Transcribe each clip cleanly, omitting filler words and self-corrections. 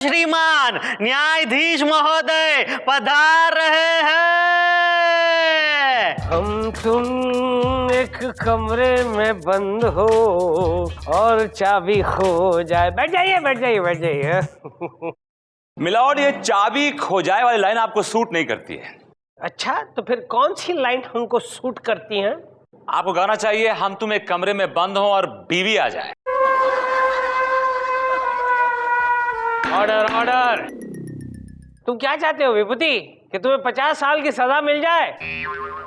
श्रीमान न्यायाधीश महोदय पधार रहे हैं। हम तुम एक कमरे में बंद हो और चाबी खो जाए। बैठ जाइए बैठ जाइए बैठ जाइए। मिलॉर्ड, ये चाबी खो जाए वाली लाइन आपको सूट नहीं करती है। अच्छा, तो फिर कौन सी लाइन हमको सूट करती हैं? आपको गाना चाहिए हम तुम एक कमरे में बंद हो और बीवी आ जाए। Order order. तुम क्या चाहते हो विभूति, कि तुम्हें 50 साल की सजा मिल जाए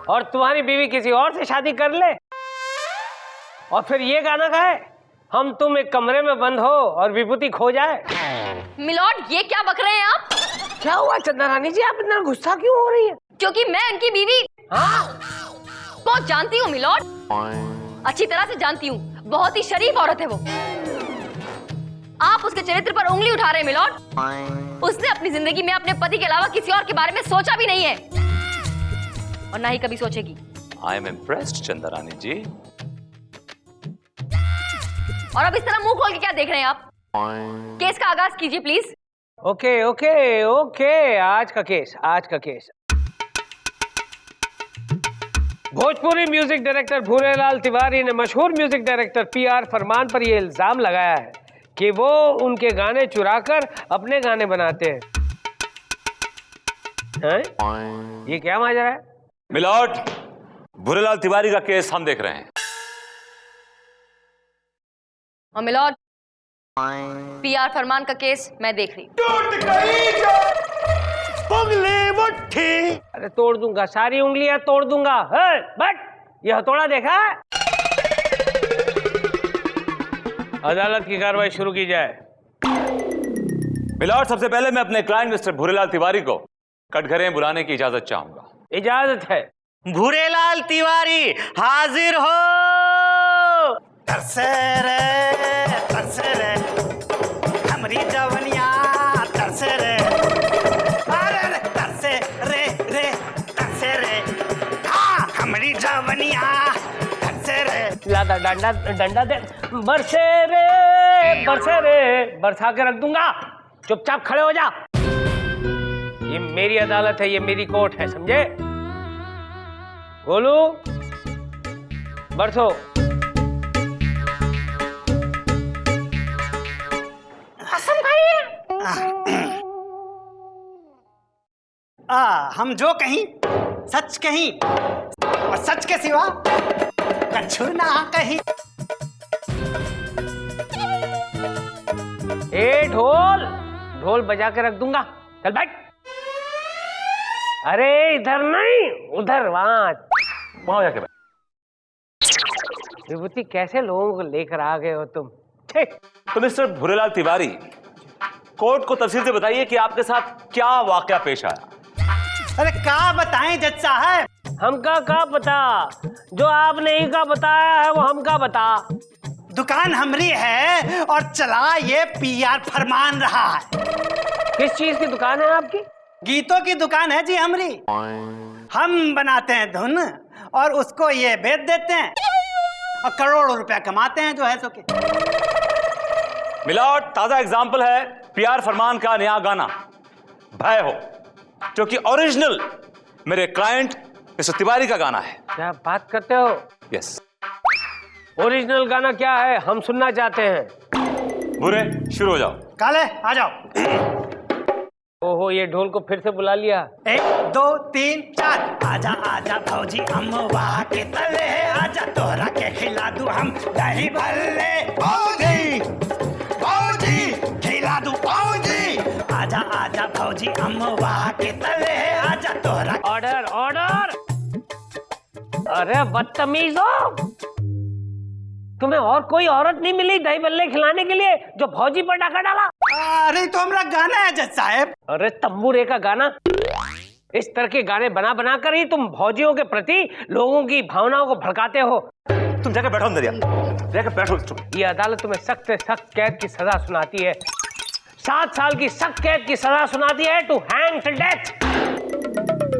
और तुम्हारी बीवी किसी और से शादी कर ले? और फिर ये गाना गाए हम तुम एक कमरे में बंद हो और विभूति खो जाए। मिलॉर्ड, ये क्या बक रहे हैं आप? क्या हुआ चंदा रानी जी, आप इतना गुस्सा क्यों हो रही है? क्योंकि मैं उनकी बीवी बहुत जानती हूँ मिलॉर्ड, अच्छी तरह से जानती हूँ। बहुत ही शरीफ औरत है वो। आप उसके चरित्र पर उंगली उठा रहे हैं मिलॉर्ड। उसने अपनी जिंदगी में अपने पति के अलावा किसी और के बारे में सोचा भी नहीं है और ना ही कभी सोचेगी। आई एम इम्प्रेस्ड चंदा रानी जी। और अब इस तरह मुंह खोल के क्या देख रहे हैं आप? केस का आगाज कीजिए प्लीज। ओके ओके ओके, आज का case. Bhojpuri music director Bhurelal Tiwari ने मशहूर म्यूजिक डायरेक्टर पीआर फरमान पर यह इल्जाम लगाया है कि वो उनके गाने चुराकर अपने गाने बनाते हैं। ये क्या माजरा है? मिलॉर्ड, भूरेलाल तिवारी का केस हम देख रहे हैं। और मिलॉर्ड, पीआर फरमान का केस मैं देख रही। अरे तोड़ दूंगा, सारी उंगलियां तोड़ दूंगा। बट यह हथौड़ा देखा? अदालत की कार्रवाई शुरू की जाए। मिलॉर्ड, सबसे पहले मैं अपने क्लाइंट मिस्टर भूरेलाल तिवारी को कटघरे में बुलाने की इजाजत चाहूंगा। इजाजत है। भूरेलाल तिवारी हाजिर हो। तरसे रे हमरी जवनिया तरसे रे, अरे तरसे रे हाँ हमरी जवनिया तरसे रे। लादा डंडा दे। बरसे रे बरसा के रख दूंगा। चुपचाप खड़े हो जा। ये मेरी अदालत है, ये मेरी कोर्ट है, समझे? गोलू बरसो। हसन भाई हम जो कहीं सच कहीं और सच के सिवा कछु ना कहीं। ए ढोल बजा के रख दूंगा। चल बैठ। अरे इधर नहीं, उधर वहां जाके बैठ। विभूति, कैसे लोगों को लेकर आ गए हो तुम? ठीक। तो मिस्टर भूरेलाल तिवारी, कोर्ट को तफसील से बताइए कि आपके साथ क्या वाकया पेश आया। अरे क्या बताएं जज साहब? हमका क्या पता, जो आपने ही का बताया है वो हमका बता। दुकान हमरी है और चला ये पीआर फरमान रहा है। किस चीज की दुकान है आपकी? गीतों की दुकान है जी हमरी। हम बनाते हैं धुन और उसको ये बेच देते हैं और करोड़ों रुपया कमाते हैं जो है सो के। मिलॉर्ड, ताजा एग्जाम्पल है पीआर फरमान का नया गाना भय हो, जो कि ओरिजिनल मेरे क्लाइंट मिस्टर तिवारी का गाना है। क्या बात करते हो? यस। ओरिजिनल गाना क्या है, हम सुनना चाहते हैं। बुरे, शुरू हो जाओ। काले आ जाओ। ओहो, ये ढोल को फिर से बुला लिया। 1 2 3 4 आजा आजा भौजी अम्मवा के तले, आजा तोरा के खिला दूं हम दही भल्ले। भौजी खिला दूं भौजी, आजा आजा भौजी अम्मवा के तले, आजा तोरा। ऑर्डर। अरे बदतमीजो, तुम्हें और कोई औरत नहीं मिली दही बल्ले खिलाने के लिए जो भौजी पर डाका डाला? अरे तो हमारा गाना है जज साहब। अरे तंबूरे का गाना? इस तरह के गाने बना बना कर ही तुम भौजियों के प्रति लोगों की भावनाओं को भड़काते हो। तुम जाके बैठो अंदर, जाके बैठो। ये अदालत तुम्हें सख्त से सख्त कैद की सजा सुनाती है। 7 साल की सख्त कैद की सजा सुनाती है, to hang till death.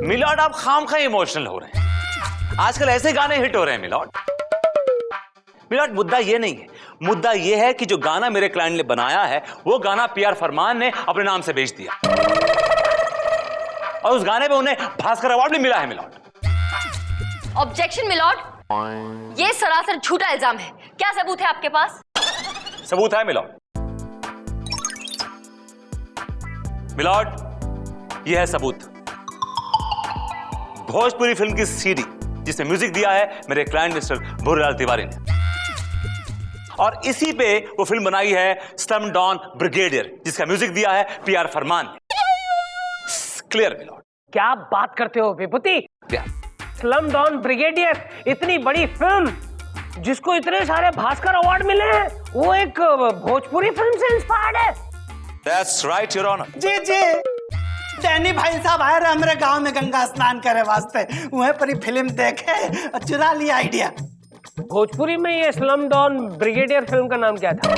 Milord, आप खामखा इमोशनल हो रहे हैं। आजकल ऐसे गाने हिट हो रहे हैं मिलॉर्ड। मुद्दा ये नहीं है, मुद्दा यह है कि जो गाना मेरे क्लाइंट ने बनाया है वो गाना पीआर फरमान ने अपने नाम से बेच दिया और उस गाने पे उन्हें भास्कर अवार्ड भी मिला है मिलॉर्ड। ऑब्जेक्शन मिलॉर्ड, ये सरासर झूठा इल्जाम है। क्या सबूत है आपके पास? सबूत है मिलॉर्ड। मिलॉर्ड, यह है सबूत। भोजपुरी फिल्म की सीडी जिसमें म्यूजिक दिया है मेरे क्लाइंट मिस्टर भूरेलाल तिवारी ने, और इसी पे वो फिल्म बनाई है स्लम डॉन ब्रिगेडियर जिसका म्यूजिक दिया है पीआर फरमान ने। Clear milord? क्या बात करते हो विभूति? स्लम डॉन ब्रिगेडियर, इतनी बड़ी फिल्म जिसको इतने सारे भास्कर अवार्ड मिले हैं, वो एक भोजपुरी फिल्म से इंस्पायर्ड है। That's right, Your Honor. जी जी, डैनी भाई साहब आए रहे हमारे गांव में गंगा स्नान करे वास्ते, वहीं पर ही फिल्म देखे और चुरा लिया आइडिया। भोजपुरी में ये स्लम डॉन ब्रिगेडियर फिल्म का नाम क्या था?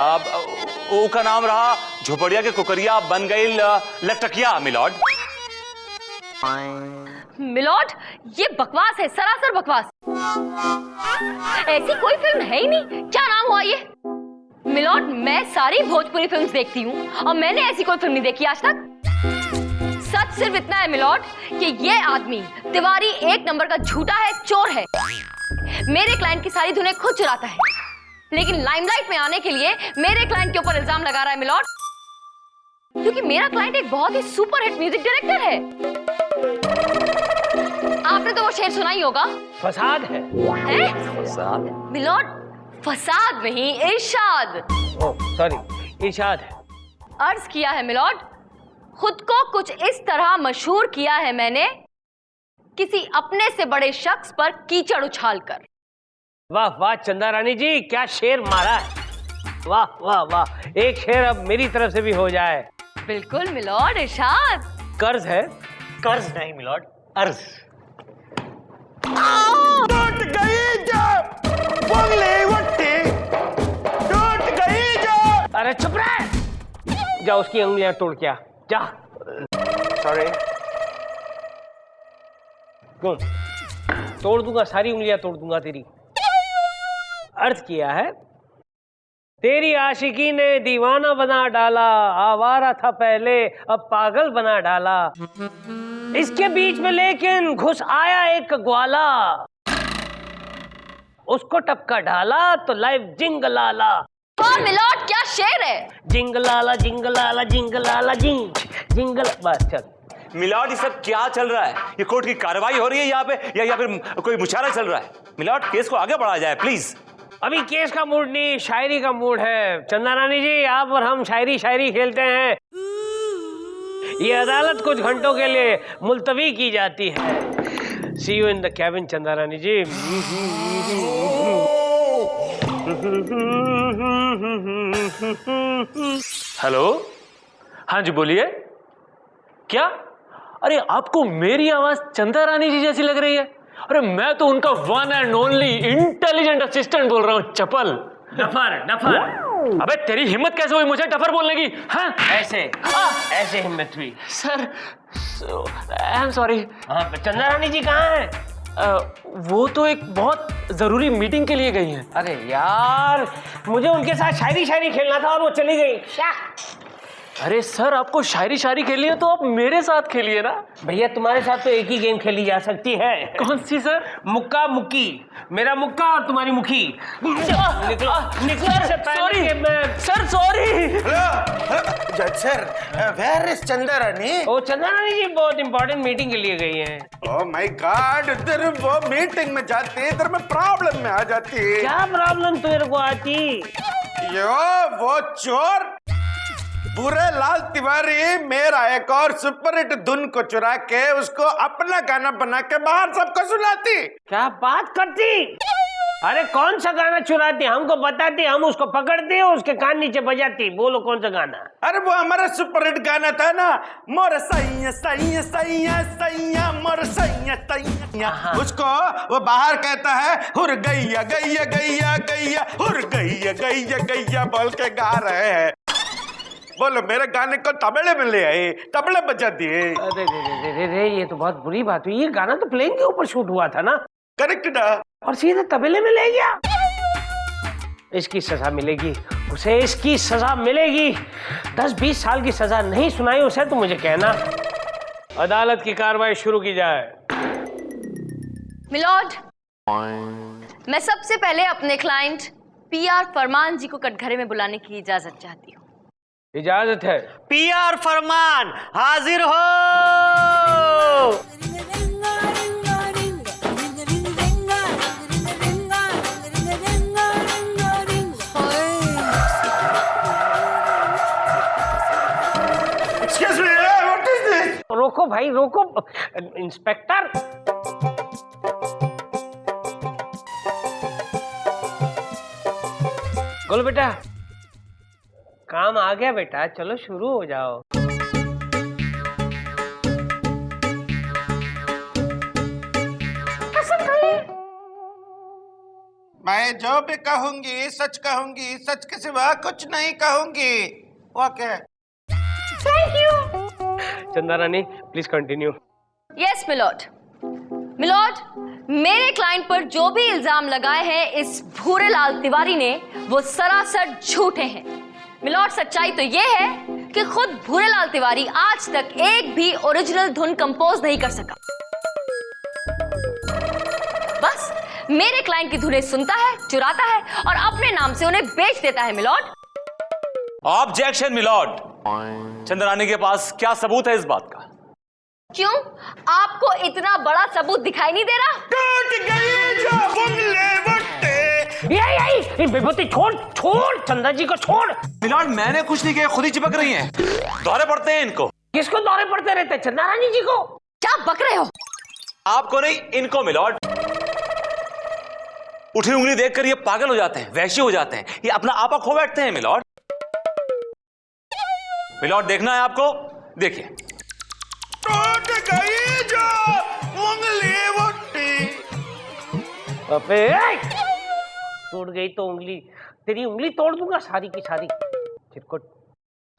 अब वो का नाम रहा झोपड़िया के कुकरिया बन गई लटकिया मिलॉर्ड। मिलॉर्ड, ये बकवास है, सरासर बकवास। ऐसी कोई फिल्म है ही नहीं। क्या नाम हुआ ये? मिलॉर्ड, मैं सारी भोजपुरी फिल्म्स देखती हूँ और मैंने ऐसी कोई फिल्म नहीं देखी आज तक। सच सिर्फ इतना है मिलॉर्ड कि ये आदमी तिवारी एक नंबर का झूठा है, चोर है। मेरे क्लाइंट की सारी धुनें खुद चुराता है, लेकिन लाइमलाइट में आने के लिए मेरे क्लाइंट के ऊपर इल्जाम लगा रहा है मिलॉर्ड, क्योंकि मेरा क्लाइंट एक बहुत ही सुपरहिट म्यूजिक डायरेक्टर है। आपने तो वो शेर सुना ही होगा, फसाद है। फसाद? मिलॉर्ड, फसाद नहीं, इरशाद। ओह सॉरी, इरशाद है। अर्ज किया है मिलॉर्ड, खुद को कुछ इस तरह मशहूर किया है मैंने, किसी अपने से बड़े शख्स पर कीचड़ उछालकर। वाह वाह चंदा रानी जी, क्या शेर मारा है। वाह वाह वाह, एक शेर अब मेरी तरफ से भी हो जाए। बिल्कुल मिलॉर्ड, इरशाद। कर्ज है? कर्ज नहीं मिलॉर्ड, अर्ज। टूट गई जो बंगले वट्टी, टूट गई जो। अरे चुप रहे, जा उसकी उंगलियां तोड़ के आ, जा। सॉरी। कौन? तोड़ दूंगा, सारी उंगलियां तोड़ दूंगा तेरी। अर्थ किया है, तेरी आशिकी ने दीवाना बना डाला, आवारा था पहले अब पागल बना डाला, इसके बीच में लेकिन घुस आया एक ग्वाला, उसको टपका डाला तो लाइफ जिंगलाला। वाह मिलॉर्ड, क्या शेर है। जिंगलाला जिंगलाला जिंगलाला जिंग जिंगल। बस चल। मिलॉर्ड, ये सब क्या चल रहा है? ये कोर्ट की कार्रवाई हो रही है यहाँ पे या फिर कोई मुशायरा चल रहा है? मिलॉर्ड, केस को आगे बढ़ाया जाए प्लीज। अभी केस का मूड नहीं, शायरी का मूड है। चंदा रानी जी, आप और हम शायरी खेलते हैं। ये अदालत कुछ घंटों के लिए मुलतवी की जाती है। सी यू इन द कैबिन चंदा रानी जी। हेलो, हाँ जी बोलिए। क्या? अरे आपको मेरी आवाज चंदा रानी जी जैसी लग रही है? अरे मैं तो उनका one and only intelligent assistant बोल रहा हूँ, चपल। Duffer duffer. अबे तेरी हिम्मत कैसे हुई मुझे डफर बोलने की? हाँ ऐसे ऐसे हिम्मत हुई। Sir, I am sorry. हाँ, चंदा रानी जी कहाँ हैं? वो तो एक बहुत जरूरी मीटिंग के लिए गई हैं। अरे यार, मुझे उनके साथ शायरी खेलना था और वो चली गई। अरे सर, आपको शायरी खेलनी है तो आप मेरे साथ खेलिए ना। भैया तुम्हारे साथ तो एक ही गेम खेली जा सकती है। कौन सी सर? मुक्का मुक्की, मेरा मुक्का और तुम्हारी मुखी। निकलो से सॉरी सर, सॉरी। जज सर, वेयर इज चंदा रानी? ओ चंदा रानी जी बहुत इंपॉर्टेंट मीटिंग के लिए गई हैं। ओह माय गॉड, इधर वो मीटिंग में जाती है, इधर मैं प्रॉब्लम में आ जाती है। क्या प्रॉब्लम तेरे को आती? यो वो चोर भूरेलाल तिवारी मेरा एक और सुपरहिट धुन को चुरा के उसको अपना गाना बना के बाहर सबको सुनाती। क्या बात करती? अरे कौन सा गाना चुराती? हमको बताती, हम उसको पकड़ते, उसके कान नीचे बजाती। बोलो कौन सा गाना? अरे वो हमारा सुपरहिट गाना था ना, मोर सैया सैया सैया सैया मोर सैया सैया। उसको वो बाहर कहता है हुर गैया गैया गैया गैया, हुर गैया गैया गैया बोल के गा रहे हैं। बोलो मेरे गाने को तबले में ले आए, तबले बजा दिए। अरे ये तो बहुत बुरी बात हुई। ये गाना तो प्लेन के ऊपर शूट हुआ था ना? करेक्ट ना? और सीधे तबले में ले गया। इसकी सजा मिलेगी, उसे इसकी सजा मिलेगी। 10-20 साल की सजा नहीं सुनाई उसे तो मुझे कहना। अदालत की कार्रवाई शुरू की जाए। मिलॉर्ड, मैं सबसे पहले अपने क्लाइंट पीआर फरमान जी को कटघरे में बुलाने की इजाजत चाहती हूँ। इजाजत है। पीआर फरमान हाजिर हो। Excuse me, what is this? रोको भाई रोको। इंस्पेक्टर, बोलो बेटा। काम आ गया बेटा, चलो शुरू हो जाओ। मैं जो भी कहूंगी सच कहूंगी, सच के सिवा कुछ नहीं कहूंगी। Okay. Chanda Rani please continue. Yes milord. Milord, मेरे क्लाइंट पर जो भी इल्जाम लगाए हैं इस भूरेलाल तिवारी ने, वो सरासर झूठे हैं। मिलॉर्ड, सच्चाई तो ये है कि खुद भूरेलाल तिवारी आज तक एक भी ओरिजिनल धुन कंपोज नहीं कर सका। बस मेरे क्लाइंट की धुनें सुनता है, चुराता है और अपने नाम से उन्हें बेच देता है। Milord, objection milord. चंद्रानी के पास क्या सबूत है इस बात का? क्यों आपको इतना बड़ा सबूत दिखाई नहीं दे रहा? यही विभूति छोड़ छोड़, चंदा जी को छोड़। मिलॉर्ड मैंने कुछ नहीं किया, खुद ही चिपक रही हैं। दौरे पड़ते हैं इनको। किसको दौरे पड़ते रहते? चंदा रानी जी को। क्या बक रहे हो? आपको नहीं, इनको मिलॉर्ड। उठी उंगली देखकर ये पागल हो जाते हैं, वैश्य हो जाते हैं, ये अपना आपा खो बैठते हैं मिलॉर्ड। मिलॉर्ड देखना है आपको, देखिए। टूट गई तो उंगली, तेरी उंगली तोड़ दूंगा सारी की सारी। चिरकुट।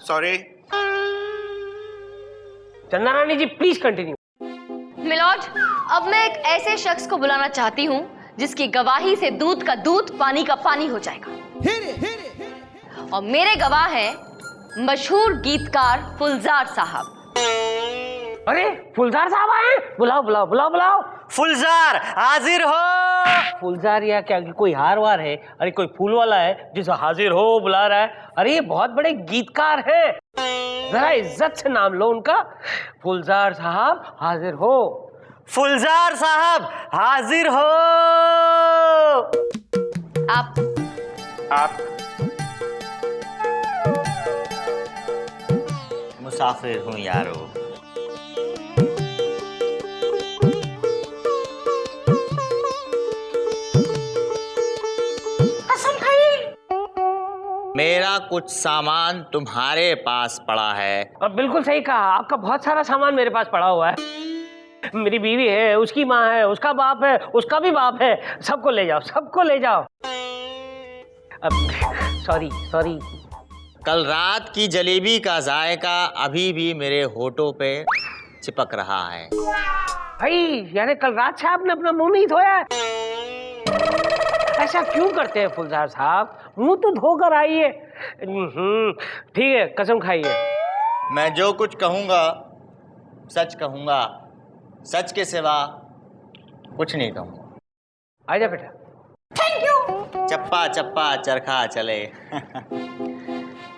सॉरी। चंदा रानी जी प्लीज कंटिन्यू। मिलॉर्ड, अब मैं एक ऐसे शख्स को बुलाना चाहती हूँ जिसकी गवाही से दूध का दूध, पानी का पानी हो जाएगा। और मेरे गवाह हैं मशहूर गीतकार फुलजार साहब। अरे फुलजार साहब आए, बुलाओ बुलाओ बुलाओ बुलाओ। फुलजार हाजिर हो। फुलजार या क्या कोई हार वार है? अरे कोई फूल वाला है जिसे हाजिर हो बुला रहा है? अरे ये बहुत बड़े गीतकार हैं, जरा इज्जत से नाम लो उनका। फुलजार साहब हाजिर हो। फुलजार साहब हाजिर हो। आप मुसाफिर हूँ यारो। मेरा कुछ सामान तुम्हारे पास पड़ा है। अब बिल्कुल सही कहा, आपका बहुत सारा सामान मेरे पास पड़ा हुआ है। मेरी बीवी है, उसकी माँ है, उसका बाप है, उसका भी बाप है। सबको ले जाओ, सबको ले जाओ। अब सॉरी सॉरी। कल रात की जलेबी का जायका अभी भी मेरे होठों पे चिपक रहा है। भाई यानी कल रात से आपने अपना मुंह नहीं धोया है? ऐसा क्यों करते हैं फुलजार साहब? मुंह तो धोकर आइए। ठीक है, कसम खाइए। मैं जो कुछ कहूँगा सच कहूँगा, सच के सिवा कुछ नहीं कहूँगा। आजा बेटा। Thank you. चप्पा चप्पा चरखा चले।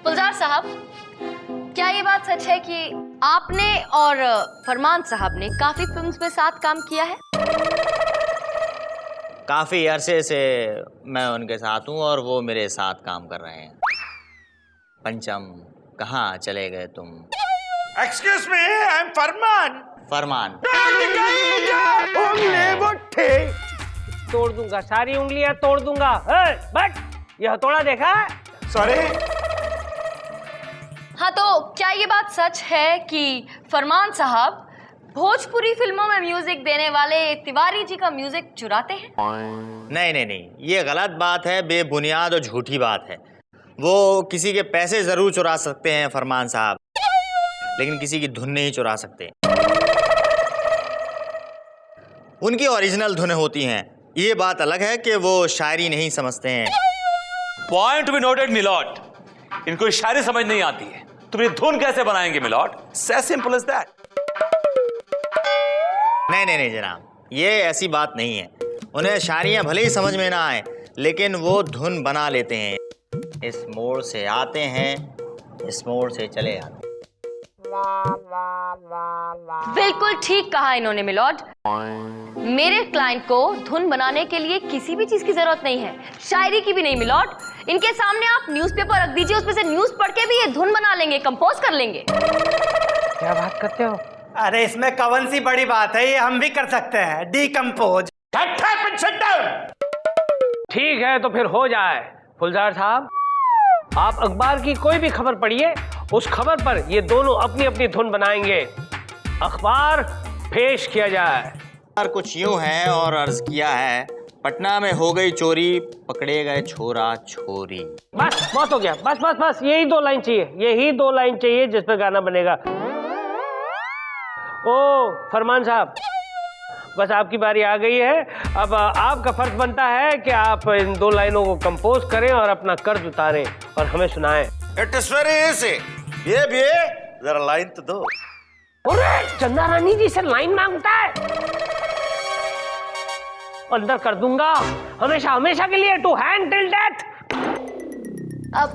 फुलजार साहब, क्या ये बात सच है कि आपने और फरमान साहब ने काफी फिल्म्स में साथ काम किया है? काफी अरसे से मैं उनके साथ हूँ और वो मेरे साथ काम कर रहे हैं। पंचम, कहाँ चले गए तुम? एक्सक्यूज मी, आई एम फरमान। फरमान। तोड़ दूंगा, सारी उंगलियां तोड़ दूंगा। बट यह हथौड़ा देखा? सॉरी। हाँ, तो क्या ये बात सच है कि फरमान साहब भोजपुरी फिल्मों में म्यूजिक देने वाले तिवारी जी का म्यूजिक चुराते हैं? नहीं नहीं नहीं, ये गलत बात है, बेबुनियाद और झूठी बात है। वो किसी के पैसे जरूर चुरा सकते हैं फरमान साहब, लेकिन किसी की धुन नहीं चुरा सकते। उनकी ओरिजिनल धुनें होती हैं। ये बात अलग है कि वो शायरी नहीं समझते हैं। पॉइंट बी नोटेड मिलॉर्ड, इनको शायरी समझ नहीं आती है, तो ये धुन कैसे बनाएंगे milord? As simple as that. नहीं जनाब, ये ऐसी बात नहीं है। उन्हें शायरियाँ भले ही समझ में ना आए, लेकिन वो धुन बना लेते हैं। इस मोड़ से आते हैं, इस मोड़ से चले आते हैं। बिल्कुल ठीक कहा इन्होंने मिलॉर्ड। मेरे क्लाइंट को धुन बनाने के लिए किसी भी चीज की जरूरत नहीं है, शायरी की भी नहीं मिलॉर्ड। इनके सामने आप न्यूज़पेपर रख दीजिए, उसमें से न्यूज़ पढ़ के भी ये धुन बना लेंगे, कंपोज कर लेंगे। क्या बात करते हो? अरे इसमें कौन सी बड़ी बात है, ये हम भी कर सकते हैं, डीकम्पोज। ठीक है तो फिर हो जाए। फुलजार साहब, आप अखबार की कोई भी खबर पढ़िए, उस खबर पर ये दोनों अपनी अपनी धुन बनाएंगे। अखबार पेश किया जाए। कुछ यूं है और अर्ज किया है, पटना में हो गई चोरी, पकड़े गए छोरा छोरी। बस बहुत हो गया, बस बस बस, यही 2 लाइन चाहिए, यही 2 लाइन चाहिए जिस पे गाना बनेगा। ओ फरमान साहब, बस आपकी बारी आ गई है। अब आपका फर्ज बनता है कि आप इन 2 लाइनों को कंपोज करें और अपना कर्ज उतारें और हमें सुनाएं। It is very easy. ये भी जरा लाइन तो दो। अरे चंदा रानी जी से लाइन मांगता है, अंदर कर दूंगा हमेशा हमेशा के लिए, to hand till death.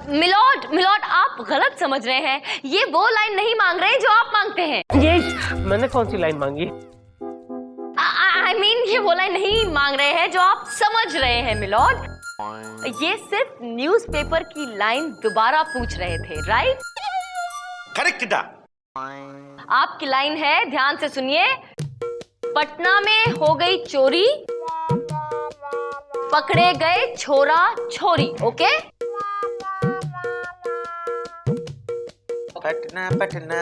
Milord आप गलत समझ रहे हैं, ये वो लाइन नहीं मांग रहे हैं जो आप मांगते हैं। ये मैंने कौन सी लाइन मांगी? I mean, ये वो लाइन नहीं मांग रहे हैं जो आप समझ रहे हैं मिलॉर्ड। ये सिर्फ न्यूज़पेपर की लाइन दोबारा पूछ रहे थे, राइट? करेक्ट। आपकी लाइन है, ध्यान से सुनिए। पटना में हो गई चोरी, पकड़े गए छोरा छोरी। ओके? पटना पटना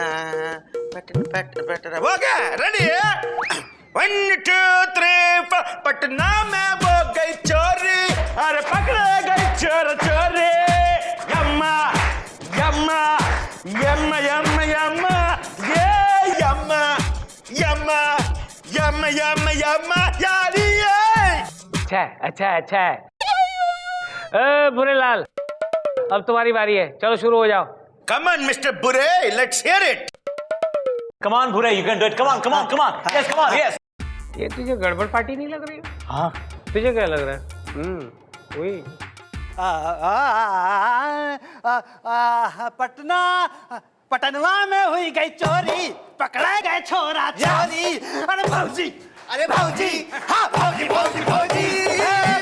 पटना पटना हो गया, रेडी है? 1 2 3 4 पटना में हो गई चोरी, अरे पकड़े गई चोर चोरी। यम्मा यम्मा यम्मा यम्मा यम्मा ये यम्मा यम्मा यम्मा यम्मा यम्मा यारी है। अच्छा बुरेलाल, अब तुम्हारी बारी है, चलो शुरू हो जाओ। Come on, Mr. Bure, let's hear it. Come on, Bhure, you can do it. Come on. Yes, come on, yes. ये तुझे गड़बड़ पार्टी नहीं लग रही? हाँ, तुझे क्या लग रहा है? वही पटनवा में हुई गई चोरी, पकड़े गए छोरा छोरी। अरे भौजी, हाँ भौजी भौजी भौजी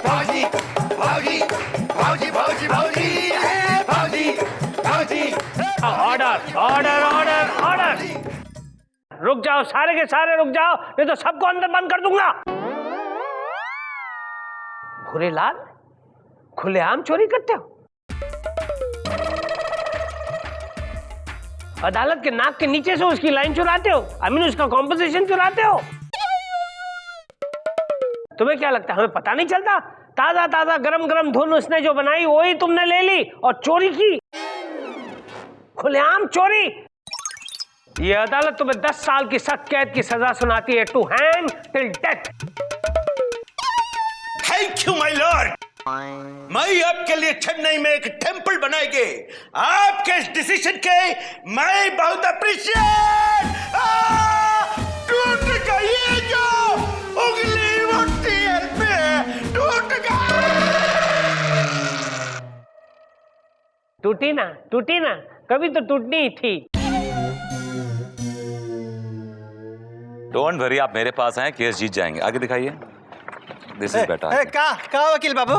भौजी भौजी भौजी भौजी भौजी भौजी भौजी। ऑर्डर। रुक जाओ, सारे के सारे रुक जाओ, नहीं तो सबको अंदर बंद कर दूंगा। भूरेलाल, खुलेआम चोरी करते हो? अदालत के नाक के नीचे से उसकी लाइन चुराते हो, आई मीन उसका कॉम्पोजिशन चुराते हो। तुम्हें क्या लगता है हमें पता नहीं चलता? ताजा गरम धुन उसने जो बनाई वही तुमने ले ली और चोरी की, खुलेआम चोरी। ये अदालत तुम्हें 10 साल की सख्त कैद की सजा सुनाती है, to hang till death. Thank you my lord. मैं आपके लिए चेन्नई में एक टेंपल बनाएंगे। आपके इस डिसीजन के मैं बहुत अप्रिशिएट। टूट गई जो उंगली मुट्ठी पे टूट गई। टूटी ना, कभी तो टूटनी ही थी। डोंट वरी, आप मेरे पास आए, केस जीत जाएंगे। आगे दिखाइए। This is better. का वकील बाबू,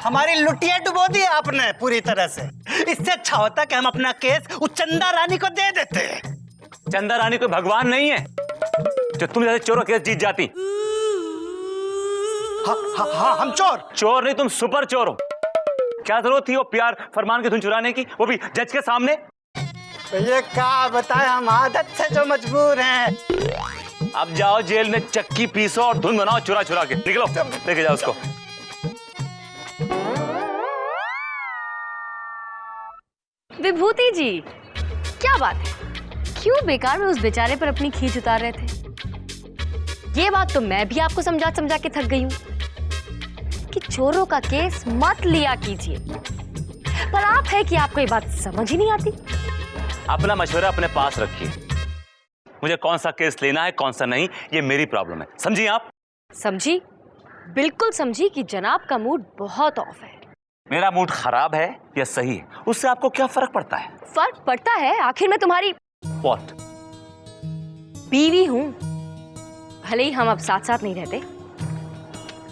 हमारी लुटिया डुबो दी आपने पूरी तरह से। इससे अच्छा होता कि हम अपना केस उस चंदा रानी को दे देते। चंदा रानी कोई भगवान नहीं है जो तुम जैसे चोरों केस जीत जाती। हाँ, हम चोर नहीं, तुम सुपर चोर हो। क्या जरूरत थी वो प्यार फरमान की धुन चुराने की, वो भी जज के सामने? ये क्या बताए, हम आदत से जो मजबूर हैं। अब जाओ जेल में चक्की पीसो और धुन बनाओ चुरा के। निकलो, लेके जाओ उसको। विभूति जी, क्या बात है, क्यों बेकार में उस बेचारे पर अपनी खींच उतार रहे थे? ये बात तो मैं भी आपको समझा के थक गई हूं कि चोरों का केस मत लिया कीजिए। पर आप है कि आपको ये बात समझ ही नहीं आती। अपना मशवरा अपने पास रखिए। मुझे कौन सा केस लेना है कौन सा नहीं, ये मेरी प्रॉब्लम है, समझी आप? समझी, बिल्कुल समझी कि जनाब का मूड बहुत ऑफ है। मेरा मूड खराब है या सही है, उससे आपको क्या फर्क पड़ता है? फर्क पड़ता है, आखिर मैं तुम्हारी What? बीवी हूं, भले ही हम अब साथ साथ नहीं रहते।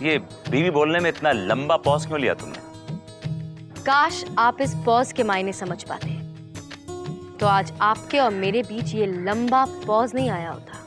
ये बीवी बोलने में इतना लंबा पॉज क्यों लिया तुमने? काश आप इस पॉज के मायने समझ पाते, तो आज आपके और मेरे बीच ये लंबा पॉज नहीं आया होता।